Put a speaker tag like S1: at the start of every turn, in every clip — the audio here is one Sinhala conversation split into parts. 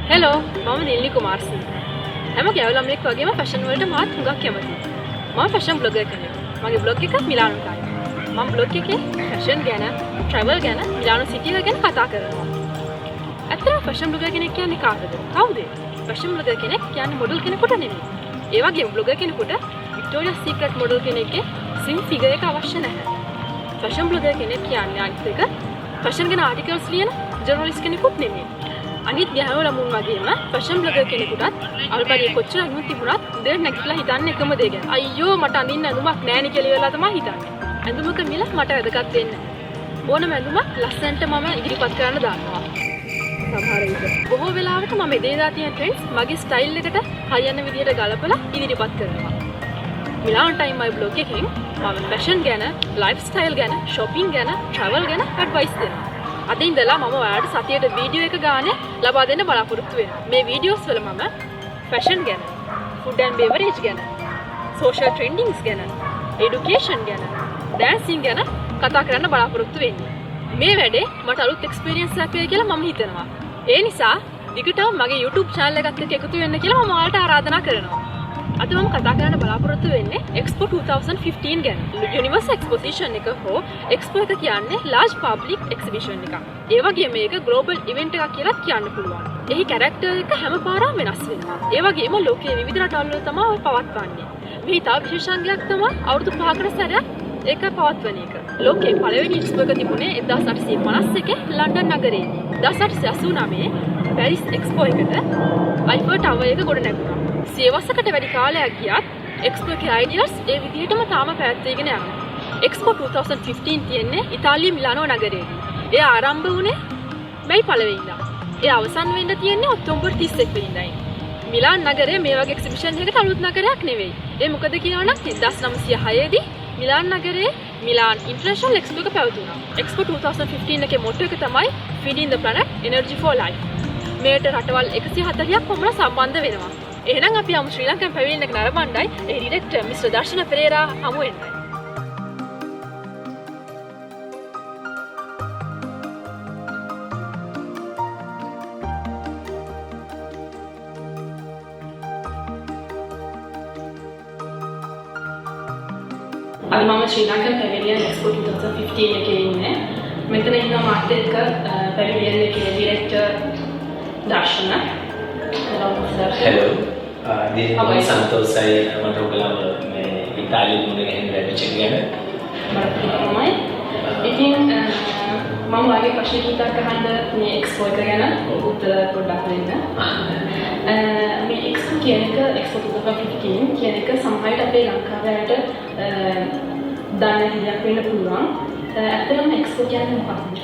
S1: Hello, මම නිල්ලි කුමාරසිංහ. හැම ගැවලම්ෙක් වගේම ෆැෂන් වලට මාත් හුඟක් කැමතියි. මම ෆැෂන් බ්ලොගර් කෙනෙක්. මගේ බ්ලොග් එක මිලානෝට ආවා. මම බ්ලොග් එකේ ෆැෂන් ගැන, ට්‍රැවල් ගැන, මිලානෝ සිටි එක ගැන කතා කරනවා. ඇත්තටම ෆැෂන් බ්ලොගර් කෙනෙක් කියන්නේ කාටද? කවුද? ෆැෂන් බ්ලොගර් කෙනෙක් කියන්නේ මොඩල් කෙනෙකුට නෙමෙයි. ඒ වගේම බ්ලොගර් කෙනෙකුට වික්ටෝරියා සීක්‍රට් මොඩල් කෙනෙක්ගේ සිම් ෆිගර් එක අවශ්‍ය නැහැ. ෆැෂන් බ්ලොගර් කෙනෙක් කියන්නේ අනිත් එක ෆැෂන් ගැන ආටිකල්ස් ලියන ජර්නලිස්ට් කෙනෙකුත් නෙමෙයි. අනිත් ගැහුව ළමුන් වගේම ෆැෂන් බ්ලොගර් කෙනෙකුටත් අවල්පරිය කොච්චර අඳුම් තිබුණත් උදේට නැගිටලා හිතන්නේ එකම දේ ගැන. අයියෝ මට අඳින්න ඇඳුමක් නැහැ නේ කියලා ඉවරලා තමයි හිතන්නේ. ඇඳුමක මිල මට වැදගත් වෙන්නේ නැහැ. ඕනම ඇඳුමක් ලස්සනට මම ඉදිරිපත් කරන්න දානවා. සමහර විට බොහෝ වෙලාවට මම එදිනෙදා තියෙන ට්‍රෙන්ඩ්ස් මගේ ස්ටයිල් එකට හරියන විදිහට ගලපලා ඉදිරිපත් කරනවා. මිලානෝ ටයිම් මයි බ්ලොග් එකෙන් මම ෆැෂන් ගැන, ලයිෆ් ස්ටයිල් ගැන, shopping ගැන, travel ගැන ඇඩ්වයිස් දෙනවා. අද ඉඳලා මම ඔයාලට සතියට වීඩියෝ එක ගානේ ලබා දෙන්න බලාපොරොත්තු වෙනවා. මේ වීඩියෝස් වල මම ෆැෂන් ගැන, ෆුඩ් ඇන්ඩ් බෙවරේජ් ගැන, සෝෂල් ට්‍රෙන්ඩින්ග්ස් ගැන, এডুকেෂන් ගැන, ඩෑන්සින් ගැන කතා කරන්න බලාපොරොත්තු වෙන්නේ. මේ වැඩේ මට අලුත් එක්ස්පීරියන්ස් එකක් වෙයි කියලා මම හිතනවා. ඒ නිසා දිගටම මගේ YouTube channel එකත් එක්ක එකතු වෙන්න කියලා මම ඔයාලට ආරාධනා කරනවා. අද මම කතා කරන්න බලාපොරොත්තු වෙන්නේ Expo 2015 ගැන. Universal Exposition එක හෝ Expo එක කියන්නේ large public exhibition එකක්. ඒ වගේම මේක global event එකක් කියලා කියන්න පුළුවන්. එහි character එක හැම පාරම වෙනස් වෙනවා. ඒ වගේම ලෝකයේ විවිධ රටවල් වල තමයි ඔය පවත්වන්නේ. මෙහි තව විශේෂාංගයක් තමයි අවුරුදු 5කට සැරයක් ඒක පවත්වන එක. ලෝකයේ පළවෙනි Expo එක තිබුණේ 1851 ලන්ඩන් නගරයේදී. 1889 පැරිස් Expo එකට Eiffel Tower එක ගොඩ නැගුණා. සියවසකට වැඩි කාලයක් ගියත් Expo එකේ ideas ඒ විදිහටම තාම පැවැත්වීගෙන යනවා. Expo 2015 තියෙන්නේ ඉතාලියේ මිලානෝ නගරයේදී. ඒ ආරම්භ වුණේ මැයි 1 වෙනිදා. ඒ අවසන් වෙන්න තියෙන්නේ ඔක්තෝබර් 31 වෙනිදායි. මිලාන් නගරය මේ වගේ එක්සිබිෂන් එකකට අලුත් නගරයක් නෙවෙයි. ඒ මොකද කියනවා නම් 1906 දී මිලාන් නගරයේ මිලාන් ඉන්ටර්නැෂනල් එක්ස්පෝ එක පැවතුණා. Expo 2015 එකේ මොට්ටෝ එක තමයි Feeding the Planet Energy for Life. මේකට රටවල් 140ක් පමණ සම්බන්ධ වෙනවා. එහෙනම් අපි යමු ශ්‍රී ලංකන් පැවිලි එක නරඹන්නයි ඒ ඩිරෙක්ටර් මිස්ටර් දර්ශන පෙරේරා හමු වෙන්නයි. අද මම ශ්‍රී ලංකන් පැවිලියන් Expo 2015 එකේ ඉන්නේ. මෙතන ඉන්නවා මාත් එක්ක පැවිලියන් එකේ ඩිරෙක්ටර් දර්ශන.
S2: Hello. Ini santoසයි මට ඔයගලම මේ ඉතාලියේ මුණ ගැහෙන ලැබිච්ච ගැන
S1: මම ඉතින් මම වගේ ප්‍රශ්න කිහිපයක් අහන්න මේ එක්ස්පෝ එක ගැන උත්තර පොඩ්ඩක් දෙන්න. මේ එක්ස්පෝ කියන එක Expo 2015 කියන එක සමහරවිට අපේ ලංකාවට දන්න දෙයක් වෙන්න පුළුවන්. ඇත්තටම එක්ස්පෝ කියන්නේ මොකක්ද?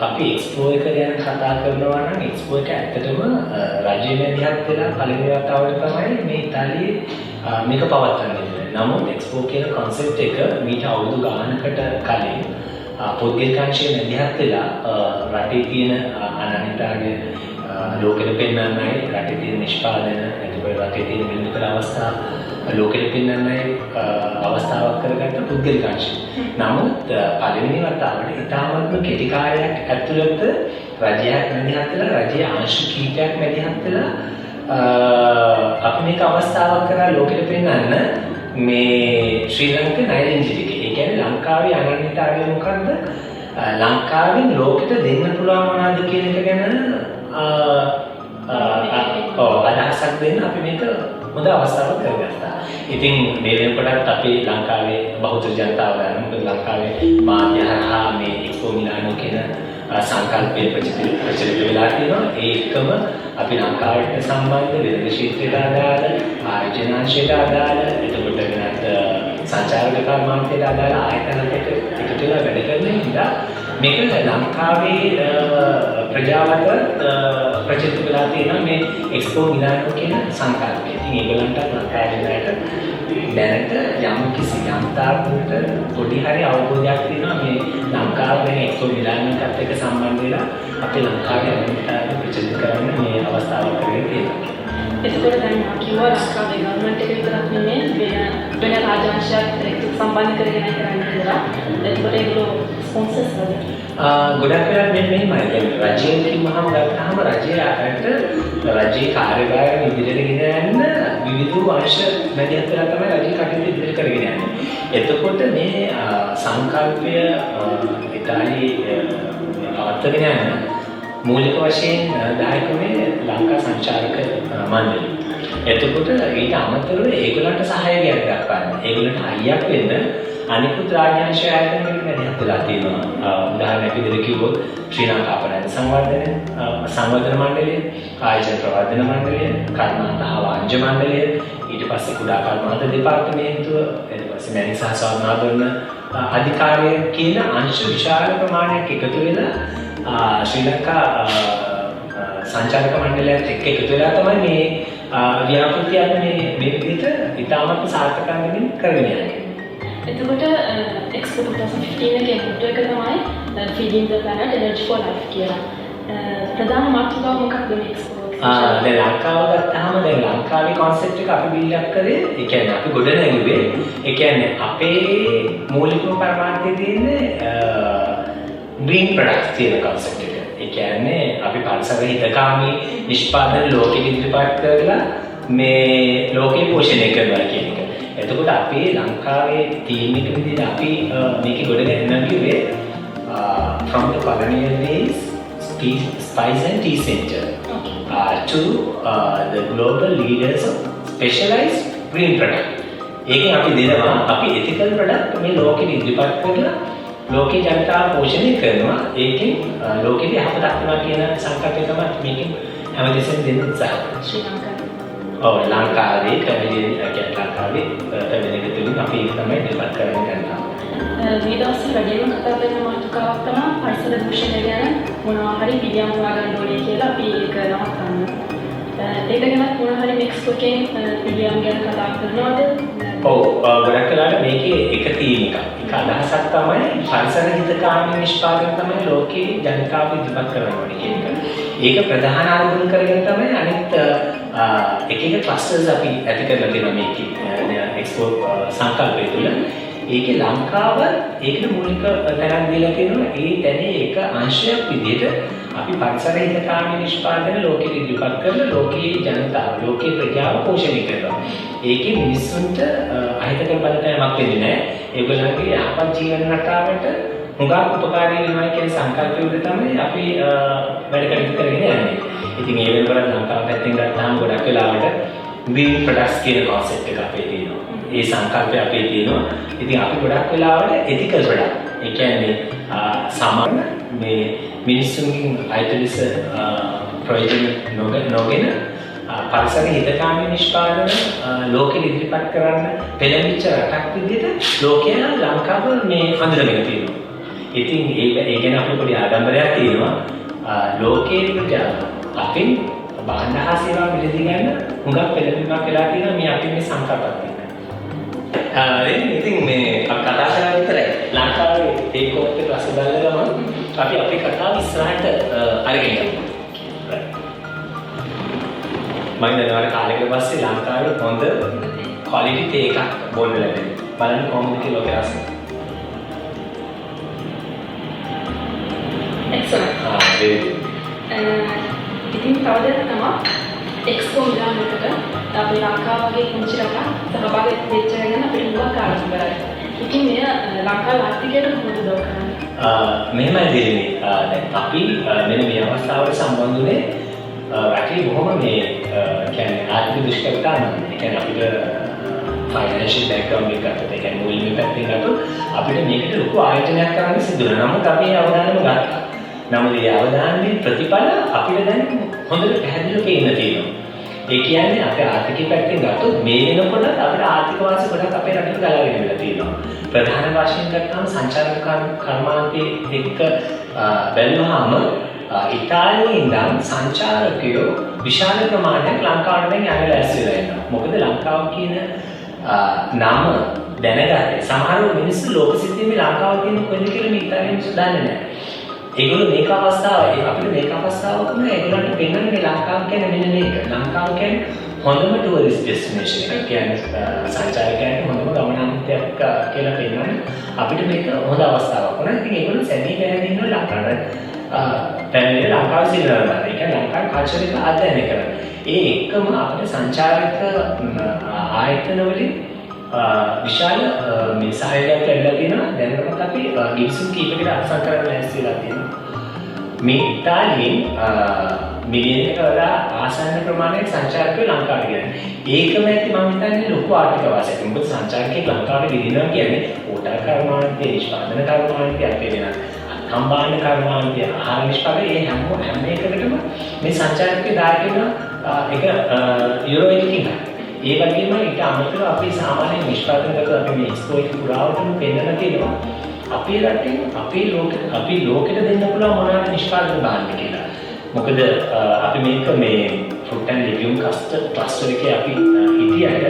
S2: අපි එක්ස්පෝ එක ගැන කතා කරනවා නම් එක්ස්පෝ එක ඇත්තටම රජයේ මැදිහත් වෙලා පළවෙනි වතාවට තමයි මේ ඉතාලියේ මේක පවත්වන්නේ. නමුත් එක්ස්පෝ කියන concept එක මීට අවුරුදු ගානකට කලින් පොත්ගල්කාංශයේ මැදිහත් වෙලා රටේ තියෙන අනන්‍යතාවය ලෝකෙට පෙන්වන්නයි, රටේ තියෙන නිෂ්පාදන, එතකොට රටේ තියෙන විවිධ අවස්ථා ලෝකෙට පෙන්වන්නයි අවස්ථාවක් කරගත්ත පුද්ගලිකාංශය. නමුත් පළවෙනි වතාවට ඉතාමත්ම කෙටි කාලයක් ඇතුළත රජයක් මැදිහත් වෙලා රජයේ අංශ කීපයක් මැදිහත් වෙලා අපි මේක අවස්ථාවක් කරලා ලෝකෙට පෙන්වන්න මේ ශ්‍රී ලංකා නයිරෙන්ජිට් එකේ. ඒ කියන්නේ ලංකාවේ අනන්‍යතාවය මොකක්ද? ලංකාවෙන් ලෝකෙට දෙන්න පුළුවන් මොනවද කියන එක ගැන අදහසක් දෙන්න අපි මේක හොඳ අවස්ථාවක් කරගත්තා. ඉතින් මේ වෙනකොටත් අපි ලංකාවේ බහුතර ජනතාව ගන්න මොකද ලංකාවේ මාධ්‍ය හරහා මේ එක්ස්පෝ මිලානෝ කියන සංකල්පය ප්‍රචලිත වෙලා තියෙනවා. ඒකම අපි ලංකාවට සම්බන්ධ විවිධ ක්ෂේත්‍රයට අදාළ ආයෝජනාංශයට අදාළ එතකොට වෙනත් සංචාරක කර්මාන්තයට අදාළ ආයතනකට එකතු වෙලා වැඩ කරන නිසා මේක ලංකාවේ ප්‍රජාවට ප්‍රචලිත වෙලා තියෙන මේ එක්ස්පෝ මිලානෝ කියන සංකල්පය. ඉතින් ඒගොල්ලන්ට ලංකාවේ දැනට යම් කිසි යම්තාවකට පොඩි හරි අවබෝධයක් තියෙනවා මේ ලංකාව ගැන එක්ස්පෝ මිලානෝ එකත් එක්ක සම්බන්ධ වෙලා අපේ ලංකාවේ අනිත් ප්‍රචලිත කරන්න මේ අවස්ථාවක් කරගෙන තියෙනවා.
S1: එතකොට දැන් කිව්වා ලංකාවේ ගවර්න්මන්ට් එක විතරක් නෙමෙයි වෙන රාජ්‍යාංශයක් එක්ක සම්බන්ධ කරගෙන කරන්නේ කියලා. එතකොට ඒගොල්ලෝ
S3: ස්පොන්සර්ස් වගේ?
S2: ගොඩක් වෙලාවට මෙහෙමයි. දැන් රජය කිව්වහම ගත්තාම රජයේ කාර්යභාරය ඉදිරියට ගෙන යන්න විවිධ අංශ මැදිහත් වෙලා තමයි රජය කටයුතු ඉදිරියට කරගෙන යන්නේ. එතකොට මේ සංකල්පය ඉතාලියේ පවත්වාගෙන යන මූලික වශයෙන් දායක වෙන්නේ ලංකා සංචාරක මණ්ඩලය. එතකොට ඊට අමතරව ඒගොල්ලන්ට සහයෝගයක් දක්වන්න. ඒගොල්ලන්ට හයියක් වෙන්න අනිකුත් රාජ්‍යාංශ ආයතන වලින් මැදිහත් වෙලා තියෙනවා. උදාහරණයක් විදිහට කිව්වොත් ශ්‍රී ලංකා අපරාධ සංවර්ධන මණ්ඩලය, ආයතන ප්‍රවර්ධන මණ්ඩලය, කර්මාන්ත හා වාණිජ්‍ය මණ්ඩලය, ඊට පස්සේ කුඩා කර්මාන්ත දෙපාර්තමේන්තුව, ඊට පස්සේ මැණික් සහ ස්වර්ණාභරණ අධිකාරිය කියන අංශ විශාල ප්‍රමාණයක් එකතු වෙලා ශ්‍රී ලංකා සංචාරක මණ්ඩලයත් එක්ක එකතු වෙලා තමයි මේ ව්‍යාපෘතියක් මේ විදිහට ඉතාමත් සාර්ථකවමින් කරගෙන යන්නේ.
S3: එතකොට Expo 2015 එකේ මුට්ටු එක තමයි Feeding the Planet Energy for Life කියලා. ප්‍රධාන මාතෘකාව මොකක්ද මේ Expo?
S2: දැන් ලංකාව ගත්තාම දැන් ලංකාවේ concept එක අපි build up කරේ. ඒ කියන්නේ අපි ගොඩ නැගුවේ. ඒ කියන්නේ අපේ මූලිකම පරමාර්ථය තියෙන්නේ green products කියන concept එක. ඒ කියන්නේ අපි පරිසර හිතකාමී නිෂ්පාදන ලෝකෙට ඉදිරිපත් කරලා මේ ලෝකෙ පෝෂණය කරනවා කියන එක. එතකොට අපි ලංකාවේ තීම් එක විදිහට අපි මේකේ ගොඩ නැගුවේ from the colonial days spice and tea center to the global leaders of specialized green product. ඒකෙන් අපි දෙනවා අපි ethical product මේ ලෝකෙට ඉදිරිපත් කරලා ලෝකේ ජනතාව පෝෂණය කරනවා. ඒකෙන් ලෝකෙට යහපතක් වෙනවා කියන සංකල්පය තමයි මේකෙන් හැමදෙස්සෙන් දෙන්න උත්සාහ කරන්නේ.
S3: ශ්‍රී ලංකාවේ.
S2: ඔව් ලංකාවේ ලංකාවේ පැමිණෙන තුලින් අපි ඒක තමයි ඉදිරිපත් කරගෙන යනවා.
S3: මේ දවස්වල වැඩිම කතා කරන මාතෘකාවක් තමයි පරිසර දූෂණය ගැන මොනවා හරි පිළියම් හොයාගන්න ඕනේ කියලා අපි ඒක නවත්තන්න. ඒක ගැන මොනවා හරි Expo එකෙන් පිළියම් ගැන කතා කරනවද?
S2: ඔව් ගොඩක් වෙලාවට මේකේ එක තීම් එකක්. ඒක අදහසක් තමයි පරිසර හිතකාමී නිෂ්පාදන තමයි ලෝකේ ජනතාව ඉදිරිපත් කරන්න ඕනේ කියන එක. ඒක ප්‍රධාන අරමුණු කරගෙන තමයි අනිත් එක ක්ලස්ටර්ස් අපි ඇති කරලා තියෙනවා මේකේ Expo සංකල්පය තුළ. ඒකේ ලංකාව ඒකට මූලික තැනක් දීලා තියෙනවා. ඒ තැනේ එක අංශයක් විදිහට අපි පරිසර හිතකාමී නිෂ්පාදන ලෝකෙට ඉදිරිපත් කරලා ලෝකයේ ජනතාව, ලෝකයේ ප්‍රජාව පෝෂණය කරනවා. ඒකේ මිනිස්සුන්ට අහිතකර බලපෑමක් වෙන්නේ නැහැ. ඒගොල්ලන්ගේ යහපත් ජීවන රටාවට හුඟක් උපකාරී වෙනවා කියන සංකල්පය උඩ තමයි අපි වැඩ කටයුතු කරගෙන යන්නේ. ඉතින් ඒ වෙනකොට ලංකාව පැත්තෙන් ගත්තාම ගොඩක් වෙලාවට green products කියන concept එක අපේ තියෙනවා. ඒ සංකල්පය අපේ තියෙනවා. ඉතින් අපි ගොඩක් වෙලාවට ethical product. ඒ කියන්නේ සමාන මේ මිනිස්සුන්ගෙන් අයිති ලෙස ප්‍රයෝජන නොගෙන පරිසර හිතකාමී නිෂ්පාදන ලෝකෙට ඉදිරිපත් කරන්න පෙළඹිච්ච රටක් විදිහට ලෝකයා ලංකාව මේ හඳුනගෙන තියෙනවා. ඉතින් ඒ ගැන අපිට පොඩි ආඩම්බරයක් තියෙනවා. ලෝකයේ ප්‍රජාව අපින් භාණ්ඩ හා සේවා මිලදී ගන්න හුඟක් පෙළඹීමක් වෙලා තියෙනවා මේ අපි මේ සංකල්පات එක්ක. ඉතින් මේ අපි කතා කරලා විතරයි ලංකාවේ ටේක් ඕවර් එක රස බලන ගමන් අපි අපේ කතාව ඉස්සරහට අරගෙන යනවා. මම දැන් කාලයකට පස්සේ ලංකාවේ හොඳ ක්වොලිටි තේ එකක් බොන්න ලැබෙනවා. බලන්න කොහොමද කියලා ඔක රස.
S3: Excellent.
S2: very good.
S3: ඉතින් තවදයක් තමයි Expo විදානකට අපි ලංකාව වගේ පුංචි රටක් සහභාගී වෙච්ච ගැන අපිට හුඟක් ආරම්භයි. ඉතින් මෙය ලංකාවේ ආර්ථිකයට කොහොමද උදව් කරන්නේ?
S2: මෙහෙමයි දෙන්නේ. දැන් අපි මෙන්න මේ අවස්ථාවට සම්බන්ධ වුණේ රටේ බොහොම මේ කියන්නේ ආර්ථික දුෂ්කරතා නම් ඒ කියන්නේ අපිට ෆයිනෑන්ෂියල් බෑක්ග්‍රවුන්ඩ් එකක් ගත්තොත් ඒ කියන්නේ මූලික පැත්තෙන් ගත්තොත් අපිට මේකට ලොකු ආයෝජනයක් කරන්න සිදු වෙනවා. නමුත් අපි අවධානය ගත්තා. නමුත් ඒ අවධානයේ ප්‍රතිඵල අපිට දැන් හොඳට පැහැදිලිව පේන්න තියෙනවා. ඒ කියන්නේ අපේ ආර්ථික පැත්තෙන් ගත්තොත් මේ වෙනකොට අපිට ආර්ථික වාසි ගොඩක් අපේ රටට ගලාගෙන වෙලා තියෙනවා. ප්‍රධාන වශයෙන් ගත්තාම සංචාරක කර්මාන්තයේ එක්ක බැලුවාම ඉතාලියේ ඉඳන් සංචාරකයෝ විශාල ප්‍රමාණයක් ලංකාවට දැන් යන්න ලෑස්ති වෙලා ඉන්නවා. මොකද ලංකාව කියන නම දැනගත්තේ සමහර මිනිස්සු ලෝක සිද්ධියේ ලංකාව කියන කොහෙද කියලා මේ ඉතාලියේ මිනිස්සු දන්නේ නැහැ. ඒගොල්ලෝ මේක අවස්ථාවයි අපිට මේක අවස්ථාවක් වුණා ඒගොල්ලන්ට පෙන්වන්නේ ලංකාව කියන්නේ මෙන්න මේක. ලංකාව කියන්නේ හොඳම ටුවරිස්ට් ඩෙස්ටිනේෂන් එකක්. කියන්නේ සංචාරකයන්ට හොඳම ගමනාන්තයක් කියලා පෙන්නන්න අපිට මේක හොඳ අවස්ථාවක් වුණා. ඉතින් ඒගොල්ලෝ සැදී පැහැදිලි ඉන්න ලංකාවට පැමිණිලා ලංකාව සිල්වනවා. ඒ කියන්නේ ලංකාවේ කල්චර් එක අධ්‍යයනය කරනවා. ඒ එක්කම අපිට සංචාරක ආයතන වලින් විශාල මේ සහයෝගයක් ලැබිලා තියෙනවා. දැනටමත් අපි ගිවිසුම් කීපයකට අත්සන් කරන්න ලෑස්ති වෙලා තියෙනවා. මේ ඉතාලියෙන් මිලියනකට වඩා ආසන්න ප්‍රමාණයක් සංචාරකයෝ ලංකාවට ගෙනන්නේ. ඒකම ඇති මම හිතන්නේ ලොකු ආර්ථික වාසියක්. මොකද සංචාරකයෙක් ලංකාවට ගෙනියනවා කියන්නේ හෝටල් කර්මාන්තය, නිෂ්පාදන කර්මාන්තය, අපේ වෙන කම්බාන කර්මාන්තය, ආහාර නිෂ්පාදනය හැම එකකටම මේ සංචාරකයෝ දායක වෙන එක යුරෝ එකකින්. ඒ වගේම ඊට අමතරව අපි සාමාන්‍ය නිෂ්පාදන කරලා අපි මේ එක්ස්පෝ එක පුරාවටම පෙන්නලා තියෙනවා. අපේ රටේ අපි ලෝකෙට දෙන්න පුළුවන් මොනවාද නිෂ්පාදන භාණ්ඩ කියලා. මොකද අපි මේක මේ ෆෘට් ඇන්ඩ් ලිගියුම් ක්ලස්ටර් එකේ අපි හිටියට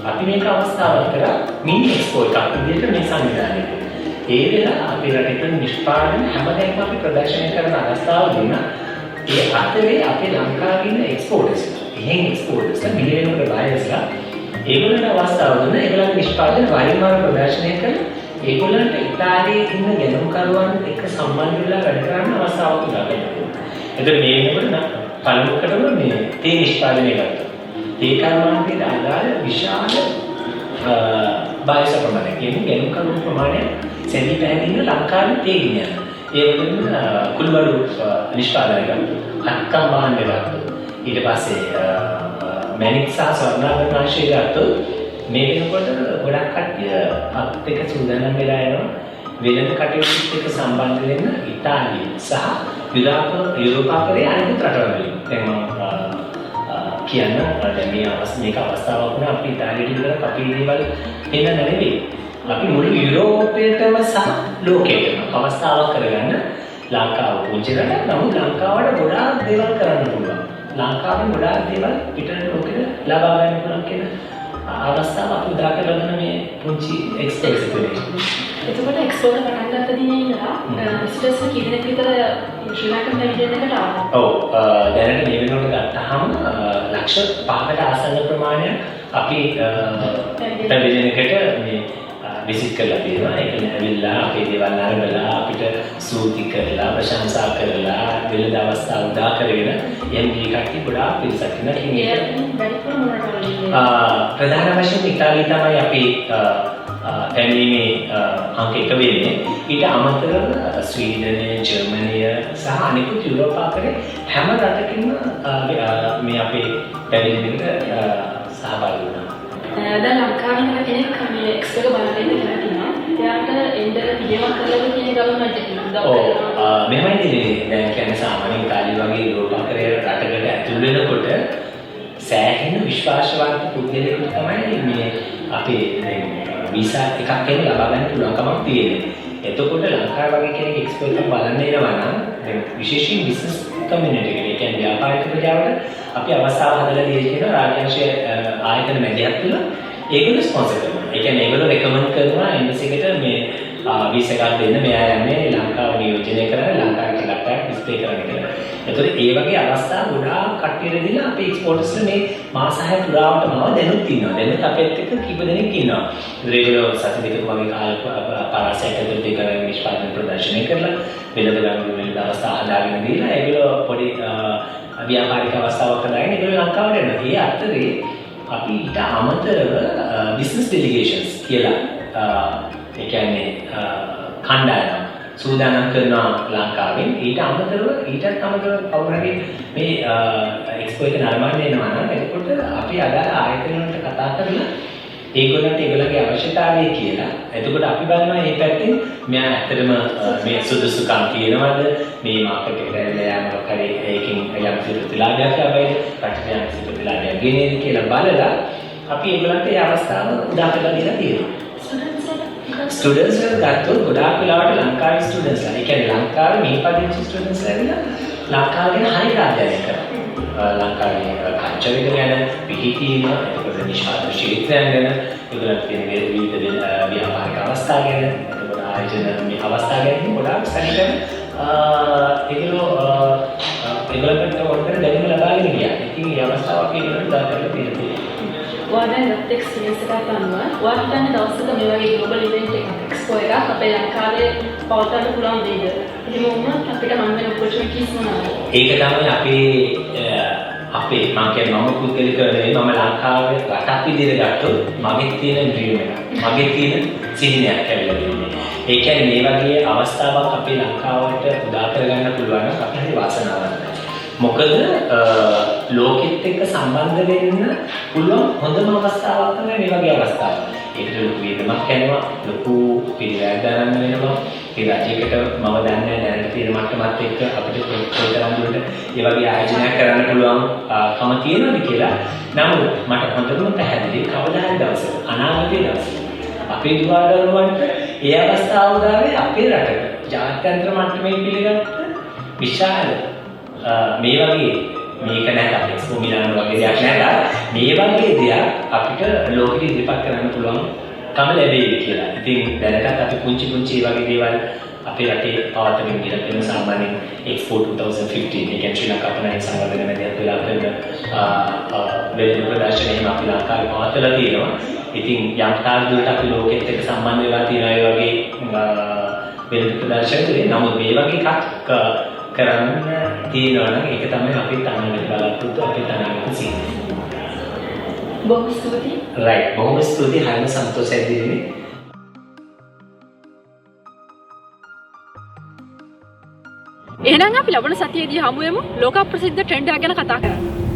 S2: අපි මේක අවස්ථාවක් කරා මිනි එක්ස්පෝ එකක් විදිහට මේ සංවිධානය කරා. ඒ වෙලාව අපේ රටේ නිෂ්පාදන හැමදේම අපි ප්‍රදර්ශනය කරන අවස්ථාව දුන්නා. ඒ අතරේ අපේ ලංකාවේ ඉන්න එක්ස්පෝර්ටර්ස් එහෙන් එක්ස්පෝර්ටර්ස් මිලියනකට බයර්ස්ලා ඒගොල්ලන්ට අවස්ථාව දුන්නා. ඒගොල්ලන්ගේ නිෂ්පාදන වරින් වර ප්‍රදර්ශනය කරලා ඒගොල්ලන්ට ඉතාලියේ ඉන්න ගැනුම්කරුවන් එක්ක සම්බන්ධ වෙලා වැඩ කරන්න අවස්ථාවක් ලැබෙනවා. එතකොට මේ වෙනකොට පළමුවටම මේ තේ නිෂ්පාදනය කරනවා. තේ කර්මාන්තයේ අදාළ විශාල බාහිර ප්‍රමාණයක් කියන්නේ ගැනුම්කරුවන් ප්‍රමාණය සෙනී පැහැදිලිව ලංකාවේ තේ ගෙනියනවා. ඒ වගේම කුළුබඩු නිෂ්පාදනය කරනවා. අත්කම් භාණ්ඩ ගත්තා. ඊට පස්සේ මැණික් සහ ස්වර්ණාභරණ ගත්තොත් මේ වෙනකොට ගොඩක් කට්ටිය අපිට එක සූදානම් වෙලා යනවා වෙළඳ කටයුතුත් එක්ක සම්බන්ධ වෙන්න ඉතාලිය සහ යුරෝපාපරේ අනිත් රටවල්. දැන් මම කියන්න දැන් මේක අවස්ථාවක් වුණා අපි ඉතාලියට විතර අපි දේවල් එන්න නෙවෙයි. අපි මුළු යුරෝපයටම සහ ලෝකෙටම අවස්ථාවක් කරගන්න ලංකාව පුංචි රටක්. නමුත් ලංකාවට ගොඩාක් දේවල් කරන්න පුළුවන්. ලංකාවෙන් ගොඩාක් දේවල් පිටරට ලෝකෙට ලබා ගන්න පුළුවන් කියන අවස්ථාව අපි උදා කරගෙන මේ පුංචි එක්ස්පෝස් එකේ.
S3: එතකොට එක්ස්පෝ එක පටන් ගත්ත දිනේ ඉඳලා විසිටර්ස් කී දෙනෙක් විතර ශ්‍රී ලංකන් පැවිදෙන එකට ආවා.
S2: ඔව් දැනට මේ වෙනකොට ගත්තාම ලක්ෂ 5කට ආසන්න ප්‍රමාණයක් අපි පැවිදෙන එකට මේ විසිට් කරලා තියෙනවා. ඒක ඇවිල්ලා අපේ දේවල් අරබලා අපිට ස්තුති කරලා ප්‍රශංසා කරලා වෙලද අවස්ථාව උදා කරගෙන එම්බී කට්ටිය ගොඩාක් පිරිසක් ඉන්නවා. ප්‍රධාන වශයෙන් ඉතාලිය තමයි අපි පැමිණීමේ අංක 1 වෙන්නේ. ඊට අමතරව ස්වීඩනය, ජර්මනිය සහ අනෙකුත් යුරෝපාකරේ හැම රටකින්ම මේ අපේ පැමිණීමකට සහභාගී වුණා.
S3: දැන් ලංකාවේ කෙනෙක් මේ එක්ස්පෝ එක බලන්න කැමතිනවා. එයාට එන්න පිළියමක් කරලා තියෙන ගවර්න්මන්ට් එකේ
S2: මෙහෙමයි තියෙන්නේ. දැන් කියන්නේ සාමාන්‍ය ඉතාලිය වගේ යුරෝපාකරේ රටකට ඇතුල් වෙනකොට සෑහෙන විශ්වාසවන්ත පුද්ගලයෙකුට තමයි මේ අපේ වීසා එකක් එන්න ලබා ගන්න පුළුවන්කමක් තියෙන්නේ. එතකොට ලංකාව වගේ කෙනෙක් එක්ස්පෝ එකක් බලන්න එනවා නම් දැන් විශේෂයෙන් බිස්නස් කමියුනිටි එකේ කියන්නේ ව්‍යාපාරික ප්‍රජාවට අපි අවස්ථාව හදලා දීලා තියෙනවා රාජ්‍යාංශීය ආයතන මැදිහත් තුළ ඒගොල්ලෝ ස්පොන්සර් කරනවා. ඒ කියන්නේ ඒගොල්ලෝ රෙකමන්ඩ් කරනවා එම්බසි එකට මේ වීසා එකක් දෙන්න මෙයා යන්නේ ලංකාව නියෝජනය කරලා ලංකාවේ කලක්ටර් ඩිස්ප්ලේ කරන්න කියලා. එතකොට ඒ වගේ අවස්ථා ගොඩාක් කට්ටියට දීලා අපේ එක්ස්පෝර්ටර්ස්ලා මේ මාස 6 පුරාවටම දැනුත් ඉන්නවා. දැනුත් අපේත් එක්ක කීප දෙනෙක් ඉන්නවා. ඒගොල්ලෝ සති දෙකක වගේ කාල පාරාසයක් ඇතුළත ඒක නිෂ්පාදන ප්‍රදර්ශනය කරලා වෙළඳ ගන්න අවස්ථා හදාගෙන දීලා ඒගොල්ලෝ පොඩි ව්‍යාපාරික අවස්ථාවක් හදාගෙන ඒගොල්ලෝ ලංකාවට එනවා. ඒ අතරේ අපි ඊට අමතරව බිස්නස් ඩෙලිගේෂන්ස් කියලා ඒ කියන්නේ කණ්ඩායම් සූදානම් කරනවා ලංකාවෙන්. ඊට අමතරව කවුරු හරි මේ එක්ස්පෝ එක නරඹන්න එනවා නම් එතකොට අපි අදාළ ආයතන වලට කතා කරලා ඒගොල්ලන්ට ඒගොල්ලන්ගේ අවශ්‍යතාවය කියලා. එතකොට අපි බලනවා මේ පැත්තෙන් මෙයා ඇත්තටම මේ සුදුසුකම් තියෙනවද මේ මාකට් එකට ඇවිල්ලා යෑමක් හරි ඒකෙන් යම් ප්‍රතිලාභයක් ලැබෙයිද රටට යම් ප්‍රතිලාභයක් ගෙනෙයිද කියලා බලලා අපි ඒගොල්ලන්ට ඒ අවස්ථාව උදා කරලා දීලා තියෙනවා. ස්ටුඩන්ට්ස් ගත්තොත් ගොඩාක් වෙලාවට ලංකාවේ ස්ටුඩන්ට්ස්ලා ඒ කියන්නේ ලංකාවේ මේ පදිංචි ස්ටුඩන්ට්ස්ලා ඇවිල්ලා ලංකාව ගැන හරියට අධ්‍යයනය කරනවා. ලංකාවේ කල්චර් එක ගැන පිහිටීම එතකොට නිෂ්පාදන ක්ෂේත්‍රයන් ගැන ඒගොල්ලන්ට තියෙන විවිධ ව්‍යාපාරික අවස්ථා ගැන එතකොට ආයෝජන මේ අවස්ථා ගැන ගොඩාක් සැලකන ඒගොල්ලන්ට ඕන කරන දැනුම ලබාගෙන ගියා. ඉතින් මේ අවස්ථාව අපි ඒගොල්ලන්ට දා කරලා තියෙනවා.
S3: ඔයා දැන් ගත්ත එක්ස්පීරියන්ස් එකකට අනුව ඔයා හිතන්නේ දවසක මේ වගේ ග්ලෝබල් ඉවෙන්ට් එකක් එක්ස්පෝ එකක් අපේ ලංකාවේ පවත්වන්න පුළුවන් වේද? එහෙම වුණොත් අපිට හම් වෙන ඔපචුනිටිස් මොනවාද?
S2: ඒක තමයි අපේ මම කියන්නේ මම පුද්ගලිකව නෙවෙයි මම ලංකාවේ රටක් විදිහට ගත්තොත් මගේ තියෙන ඩ්‍රීම් එක. මගේ තියෙන සිහිනයක් ඇවිල්ලා තියෙන්නේ. ඒ කියන්නේ මේ වගේ අවස්ථාවක් අපේ ලංකාවට උදා කරගන්න පුළුවන් නම් අපිට හරි වාසනාවන්තයි. මොකද ලෝකෙත් එක්ක සම්බන්ධ වෙන්න පුළුවන් හොඳම අවස්ථාවක් තමයි මේ වගේ අවස්ථාවක්. ඒකට ලොකු වේදමක් යනවා, ලොකු පිළිවෙලක් දාන්න වෙනවා. ඒ රජයකට මම දන්නේ දැනට තියෙන මට්ටමත් එක්ක අපිට කොයිතරම් දුරට මේ වගේ ආයෝජනයක් කරන්න පුළුවන් කම තියෙනවද කියලා. නමුත් මට හොඳටම පැහැදිලි කවදා හරි දවසක අනාගතයේ දවසක අපේ දුරදරුවන්ට ඒ අවස්ථාව උදාවේ අපේ රටක ජාත්‍යන්තර මට්ටමේ පිළිගත්ත විශාල මේ වගේ මේක නැත්නම් එක්ස්පෝ මිලානෝ වගේ දෙයක් නැත්නම් මේ වගේ දෙයක් අපිට ලෝකෙට ඉදිරිපත් කරන්න පුළුවන් කම ලැබෙයි කියලා. ඉතින් දැනටත් අපි පුංචි වගේ දේවල් අපේ රටේ පවත්වමින් ගිහින් තියෙන සාමාන්‍ය එක්ස්පෝ 2015 ඒ කියන්නේ ශ්‍රී ලංකා පනයි සංවර්ධන මැදිහත් වෙලා කරන වෙළඳ ප්‍රදර්ශනයේ අපි ලංකාවේ පවත්වලා තියෙනවා. ඉතින් යම් තාක් දුරට අපි ලෝකෙත් එක්ක සම්බන්ධ වෙලා තියෙන අය වගේ වෙළඳ ප්‍රදර්ශනවලදී නමුත් මේ වගේ එකක් කරන්න තියෙනවා නම් ඒක තමයි අපි තනගෙන බලාපොරොත්තු අපේ තනගෙන සිටින්නේ.
S3: බොහොම ස්තුතියි.
S2: රයිට් බොහොම ස්තුතියි හරිම සන්තෝෂයි දෙන්නේ.
S1: එහෙනම් අපි ලබන සතියේදී හමු වෙමු ලෝක ප්‍රසිද්ධ ට්‍රෙන්ඩ් එක ගැන කතා කරන්න.